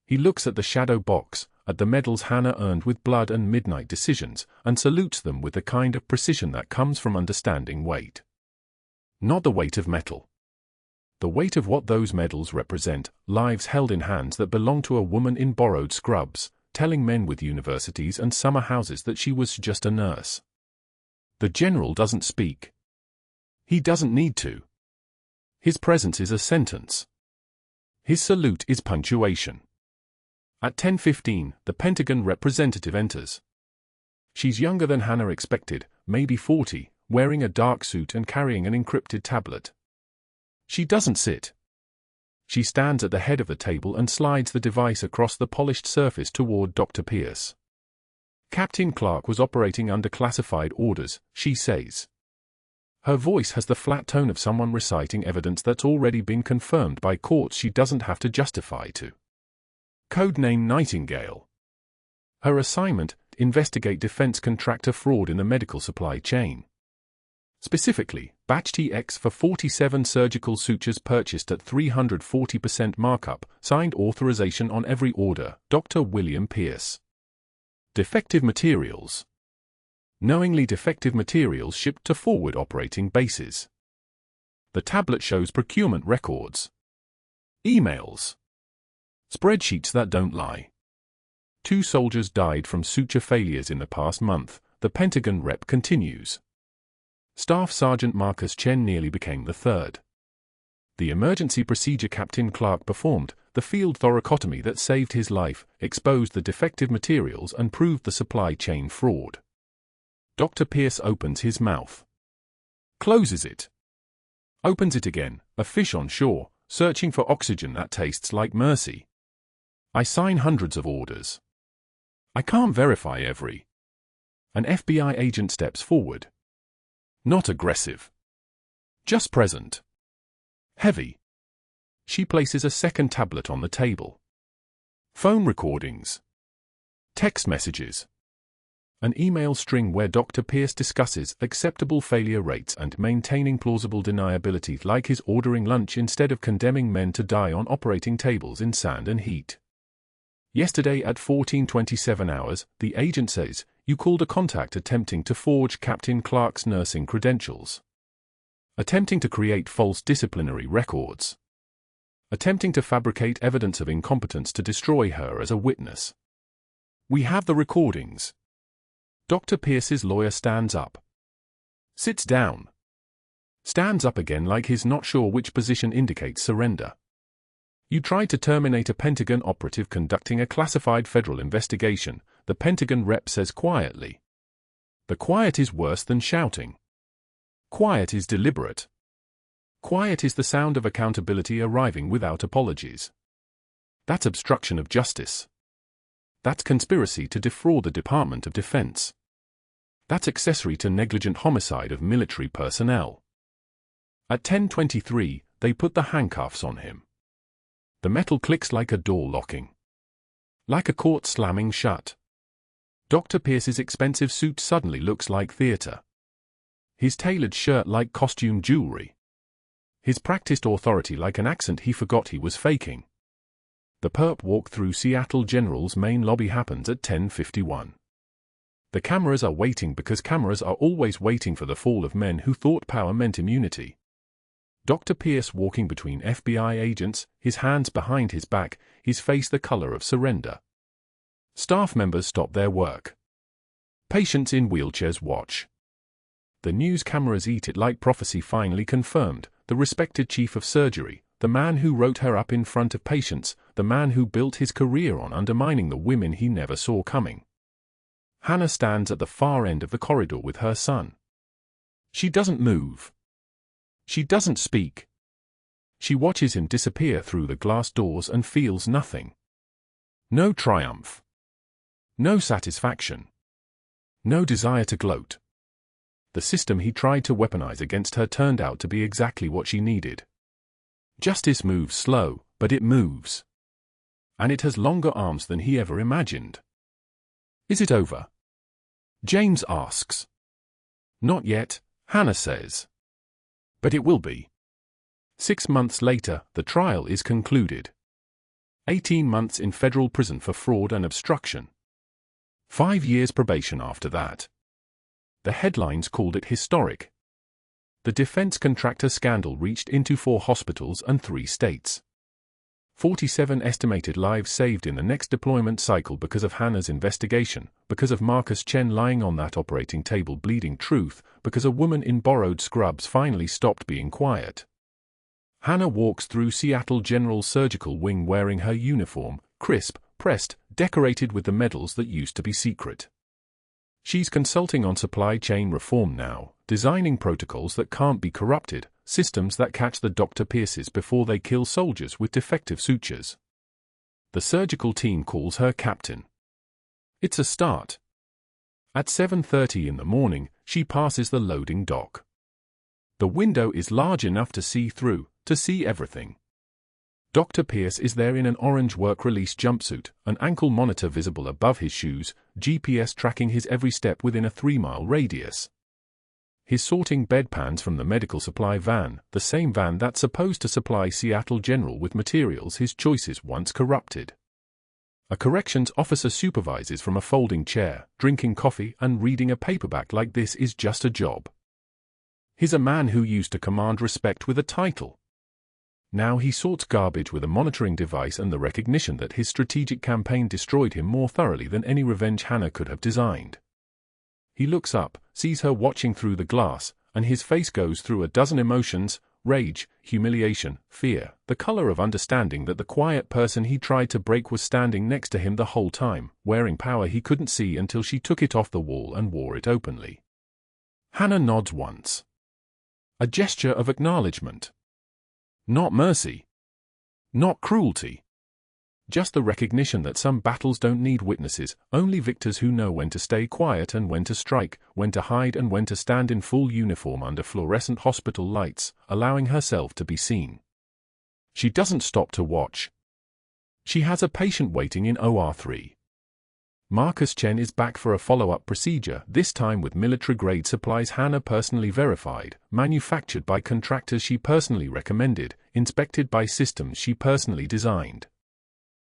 [SPEAKER 1] He looks at the shadow box, at the medals Hannah earned with blood and midnight decisions, and salutes them with the kind of precision that comes from understanding weight. Not the weight of metal. The weight of what those medals represent, lives held in hands that belong to a woman in borrowed scrubs, telling men with universities and summer houses that she was just a nurse. The general doesn't speak. He doesn't need to. His presence is a sentence. His salute is punctuation. At 10:15, the Pentagon representative enters. She's younger than Hannah expected, maybe 40, wearing a dark suit and carrying an encrypted tablet. She doesn't sit. She stands at the head of the table and slides the device across the polished surface toward Dr. Pierce. "Captain Clarke was operating under classified orders," she says. Her voice has the flat tone of someone reciting evidence that's already been confirmed by courts she doesn't have to justify to. Codename Nightingale. Her assignment, investigate defense contractor fraud in the medical supply chain. Specifically, Batch TX for 47 surgical sutures purchased at 340% markup, signed authorization on every order, Dr. William Pierce. Defective materials. Knowingly defective materials shipped to forward operating bases. The tablet shows procurement records. Emails. Spreadsheets that don't lie. 2 soldiers died from suture failures in the past month, the Pentagon rep continues. Staff Sergeant Marcus Chen nearly became the 3rd. The emergency procedure Captain Clarke performed, the field thoracotomy that saved his life, exposed the defective materials and proved the supply chain fraud. Dr. Pierce opens his mouth. Closes it. Opens it again, a fish on shore, searching for oxygen that tastes like mercy. I sign hundreds of orders. I can't verify every. An FBI agent steps forward. Not aggressive. Just present. Heavy. She places a second tablet on the table. Phone recordings. Text messages. An email string where Dr. Pierce discusses acceptable failure rates and maintaining plausible deniability, like his ordering lunch instead of condemning men to die on operating tables in sand and heat. Yesterday at 14:27 hours, the agent says, you called a contact attempting to forge Captain Clarke's nursing credentials. Attempting to create false disciplinary records. Attempting to fabricate evidence of incompetence to destroy her as a witness. We have the recordings. Dr. Pierce's lawyer stands up. Sits down. Stands up again like he's not sure which position indicates surrender. You tried to terminate a Pentagon operative conducting a classified federal investigation, the Pentagon rep says quietly. The quiet is worse than shouting. Quiet is deliberate. Quiet is the sound of accountability arriving without apologies. That's obstruction of justice. That's conspiracy to defraud the Department of Defense. That's accessory to negligent homicide of military personnel. At 10:23, they put the handcuffs on him. The metal clicks like a door locking. Like a court slamming shut. Dr. Pierce's expensive suit suddenly looks like theater. His tailored shirt like costume jewelry. His practiced authority like an accent he forgot he was faking. The perp walk through Seattle General's main lobby happens at 10:51. The cameras are waiting because cameras are always waiting for the fall of men who thought power meant immunity. Dr. Pierce walking between FBI agents, his hands behind his back, his face the color of surrender. Staff members stop their work. Patients in wheelchairs watch. The news cameras eat it like prophecy finally confirmed, the respected chief of surgery, the man who wrote her up in front of patients, the man who built his career on undermining the women he never saw coming. Hannah stands at the far end of the corridor with her son. She doesn't move. She doesn't speak. She watches him disappear through the glass doors and feels nothing. No triumph. No satisfaction. No desire to gloat. The system he tried to weaponize against her turned out to be exactly what she needed. Justice moves slow, but it moves. And it has longer arms than he ever imagined. Is it over? James asks. Not yet, Hannah says. But it will be. 6 months later, the trial is concluded. 18 months in federal prison for fraud and obstruction. 5 years probation after that. The headlines called it historic. The defense contractor scandal reached into 4 hospitals and 3 states. 47 estimated lives saved in the next deployment cycle because of Hannah's investigation, because of Marcus Chen lying on that operating table bleeding truth, because a woman in borrowed scrubs finally stopped being quiet. Hannah walks through Seattle General Surgical Wing wearing her uniform, crisp, pressed, decorated with the medals that used to be secret. She's consulting on supply chain reform now, designing protocols that can't be corrupted, systems that catch the Dr. Pierces before they kill soldiers with defective sutures. The surgical team calls her captain. It's a start. At 7:30 in the morning, she passes the loading dock. The window is large enough to see through, to see everything. Dr. Pierce is there in an orange work-release jumpsuit, an ankle monitor visible above his shoes, GPS tracking his every step within a 3-mile radius. He's sorting bedpans from the medical supply van, the same van that's supposed to supply Seattle General with materials his choices once corrupted. A corrections officer supervises from a folding chair, drinking coffee and reading a paperback like this is just a job. He's a man who used to command respect with a title. Now he sorts garbage with a monitoring device and the recognition that his strategic campaign destroyed him more thoroughly than any revenge Hannah could have designed. He looks up, sees her watching through the glass, and his face goes through a dozen emotions, rage, humiliation, fear, the color of understanding that the quiet person he tried to break was standing next to him the whole time, wearing power he couldn't see until she took it off the wall and wore it openly. Hannah nods once. A gesture of acknowledgement. Not mercy. Not cruelty. Just the recognition that some battles don't need witnesses, only victors who know when to stay quiet and when to strike, when to hide and when to stand in full uniform under fluorescent hospital lights, allowing herself to be seen. She doesn't stop to watch. She has a patient waiting in OR 3. Marcus Chen is back for a follow-up procedure, this time with military-grade supplies Hannah personally verified, manufactured by contractors she personally recommended, inspected by systems she personally designed.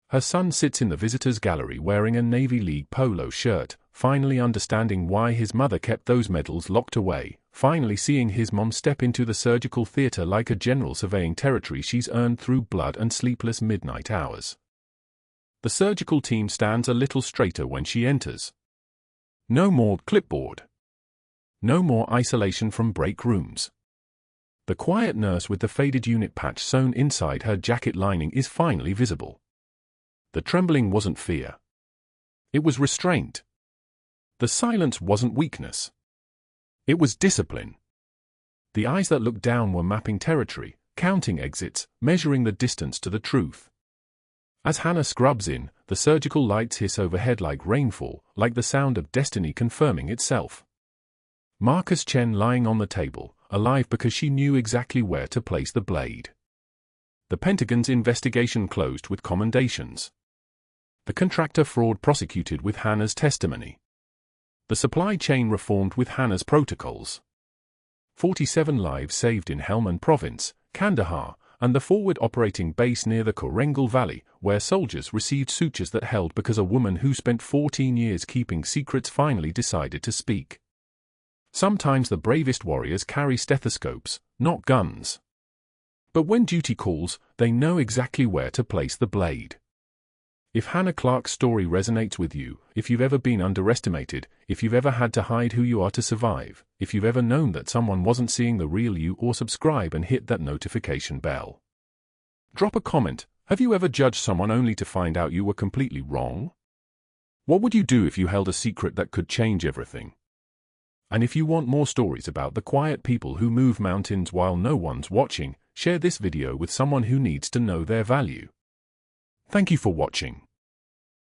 [SPEAKER 1] Her son sits in the visitors' gallery wearing a Navy League polo shirt, finally understanding why his mother kept those medals locked away, finally seeing his mom step into the surgical theater like a general surveying territory she's earned through blood and sleepless midnight hours. The surgical team stands a little straighter when she enters. No more clipboard. No more isolation from break rooms. The quiet nurse with the faded unit patch sewn inside her jacket lining is finally visible. The trembling wasn't fear. It was restraint. The silence wasn't weakness. It was discipline. The eyes that looked down were mapping territory, counting exits, measuring the distance to the truth. As Hannah scrubs in, the surgical lights hiss overhead like rainfall, like the sound of destiny confirming itself. Marcus Chen lying on the table, alive because she knew exactly where to place the blade. The Pentagon's investigation closed with commendations. The contractor fraud prosecuted with Hannah's testimony. The supply chain reformed with Hannah's protocols. 47 lives saved in Helmand Province, Kandahar, and the forward operating base near the Korengal Valley, where soldiers received sutures that held because a woman who spent 14 years keeping secrets finally decided to speak. Sometimes the bravest warriors carry stethoscopes, not guns. But when duty calls, they know exactly where to place the blade. If Hannah Clarke's story resonates with you, if you've ever been underestimated, if you've ever had to hide who you are to survive, if you've ever known that someone wasn't seeing the real you, or subscribe and hit that notification bell. Drop a comment. Have you ever judged someone only to find out you were completely wrong? What would you do if you held a secret that could change everything? And if you want more stories about the quiet people who move mountains while no one's watching, share this video with someone who needs to know their value. Thank you for watching.